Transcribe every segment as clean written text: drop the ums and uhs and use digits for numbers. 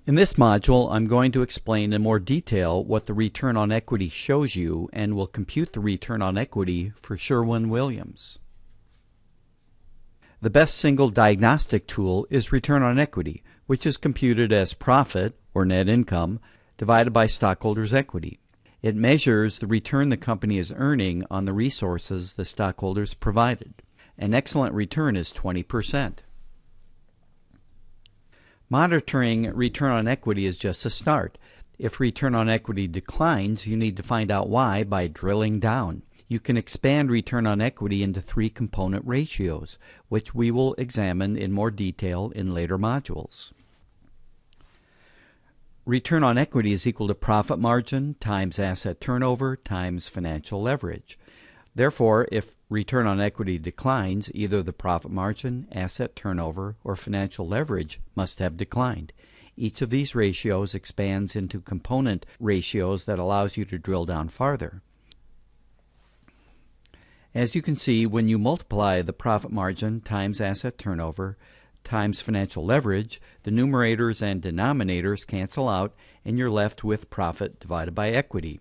In this module, I'm going to explain in more detail what the return on equity shows you and will compute the return on equity for Sherwin-Williams. The best single diagnostic tool is return on equity, which is computed as profit, or net income, divided by stockholders' equity. It measures the return the company is earning on the resources the stockholders provided. An excellent return is 20%. Monitoring return on equity is just a start. If return on equity declines, you need to find out why by drilling down. You can expand return on equity into 3 component ratios, which we will examine in more detail in later modules. Return on equity is equal to profit margin times asset turnover times financial leverage. Therefore, if return on equity declines, either the profit margin, asset turnover, or financial leverage must have declined. Each of these ratios expands into component ratios that allows you to drill down farther. As you can see, when you multiply the profit margin times asset turnover times financial leverage, the numerators and denominators cancel out and you're left with profit divided by equity.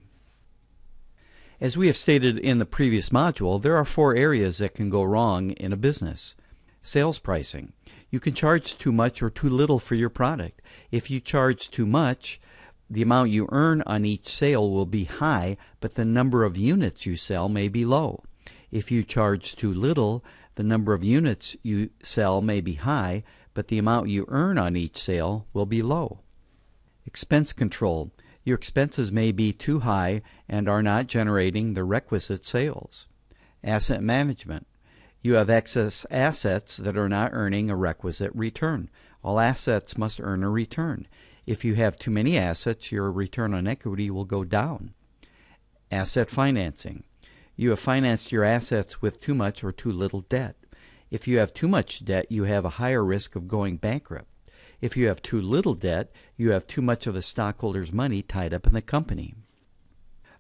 As we have stated in the previous module, there are 4 areas that can go wrong in a business. Sales pricing. You can charge too much or too little for your product. If you charge too much, the amount you earn on each sale will be high, but the number of units you sell may be low. If you charge too little, the number of units you sell may be high, but the amount you earn on each sale will be low. Expense control. Your expenses may be too high and are not generating the requisite sales. Asset management. You have excess assets that are not earning a requisite return. All assets must earn a return. If you have too many assets, your return on equity will go down. Asset financing. You have financed your assets with too much or too little debt. If you have too much debt, you have a higher risk of going bankrupt. If you have too little debt, you have too much of the stockholders' money tied up in the company.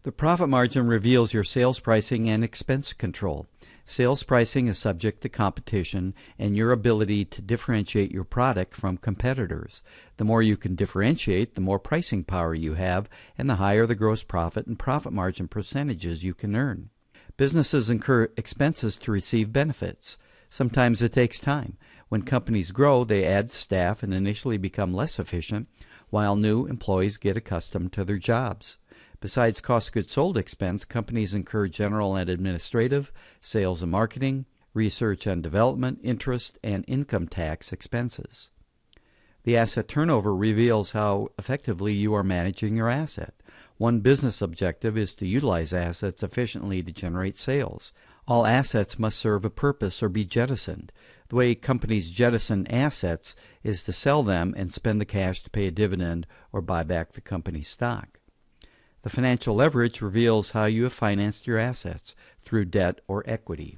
The profit margin reveals your sales pricing and expense control. Sales pricing is subject to competition and your ability to differentiate your product from competitors. The more you can differentiate, the more pricing power you have, and the higher the gross profit and profit margin percentages you can earn. Businesses incur expenses to receive benefits. Sometimes it takes time. When companies grow, they add staff and initially become less efficient, while new employees get accustomed to their jobs. Besides cost of goods sold expense, companies incur general and administrative, sales and marketing, research and development, interest, and income tax expenses. The asset turnover reveals how effectively you are managing your asset. One business objective is to utilize assets efficiently to generate sales. All assets must serve a purpose or be jettisoned. The way companies jettison assets is to sell them and spend the cash to pay a dividend or buy back the company's stock. The financial leverage reveals how you have financed your assets through debt or equity.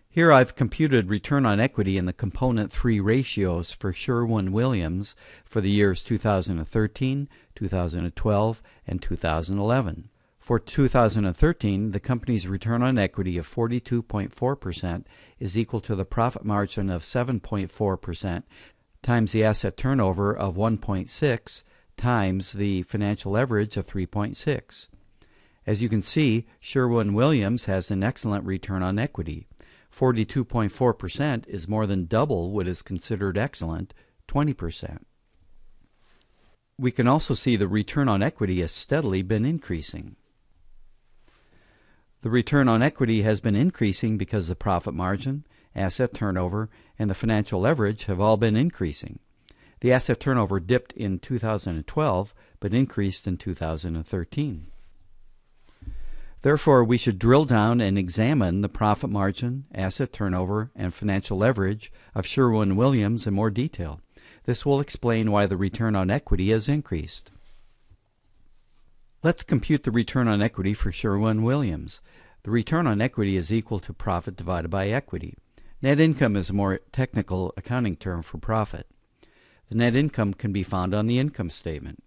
Here I've computed return on equity in the component 3 ratios for Sherwin-Williams for the years 2013, 2012, and 2011. For 2013, the company's return on equity of 42.4% is equal to the profit margin of 7.4% times the asset turnover of 1.6 times the financial leverage of 3.6. As you can see, Sherwin-Williams has an excellent return on equity. 42.4% is more than double what is considered excellent, 20%. We can also see the return on equity has steadily been increasing. The return on equity has been increasing because the profit margin, asset turnover, and the financial leverage have all been increasing. The asset turnover dipped in 2012, but increased in 2013. Therefore, we should drill down and examine the profit margin, asset turnover, and financial leverage of Sherwin-Williams in more detail. This will explain why the return on equity has increased. Let's compute the return on equity for Sherwin-Williams. The return on equity is equal to profit divided by equity. Net income is a more technical accounting term for profit. The net income can be found on the income statement.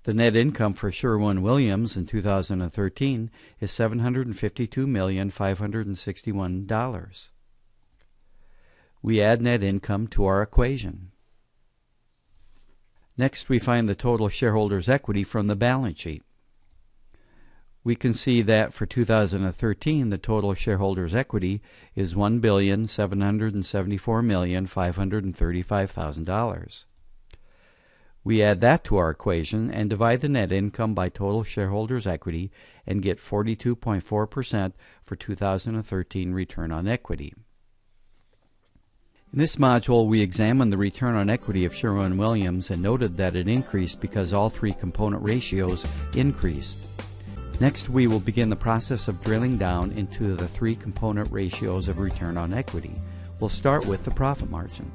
The net income for Sherwin-Williams in 2013 is $752,561,000. We add net income to our equation. Next, we find the total shareholders' equity from the balance sheet. We can see that for 2013, the total shareholders' equity is $1,774,535,000. We add that to our equation and divide the net income by total shareholders' equity and get 42.4% for 2013 return on equity. In this module, we examined the return on equity of Sherwin-Williams and noted that it increased because all three component ratios increased. Next, we will begin the process of drilling down into the three component ratios of return on equity. We'll start with the profit margin.